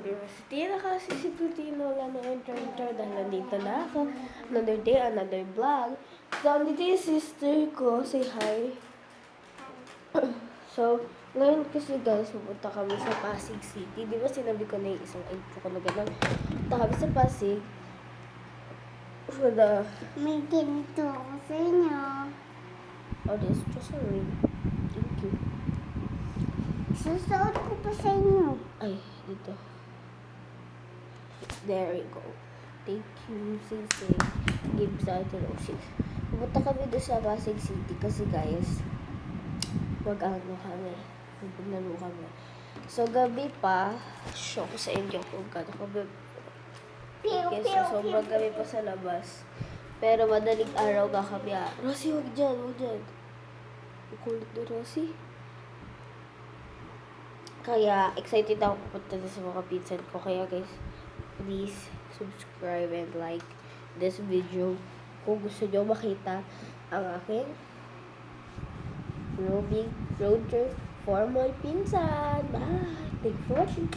University na kasi si Plutino wala na enter dahil nandito na ako. Another day, another vlog. So, andito yung sister ko. Say hi. So, ngayon kasi guys, pupunta kami sa Pasig City. Di ba sinabi ko na yung isang intro ko na gano'n? Punta kami sa Pasig. For the... May ganito ako sa inyo. Oh, this is sorry. Thank you. Susuot ko pa sa inyo. Ay, dito. There we go. Thank you, Sisi. Give sa atin o sis. Pupunta kami doon sa Pasig City kasi guys, mag-ano kami. Maglaro kami. So, gabi pa, show ko sa inyo kung gano'n kami. Okay, so sobrang gabi pa sa labas. Pero madaling araw ka kami. Rosie, huwag dyan, huwag dyan. Ang kulit na Rosie. Kaya, excited ako pupunta na sa mga pinsan ko. Kaya guys, please subscribe and like this video kung gusto nyo makita ang aking road trip for my pinsan. Bye! Thanks for watching.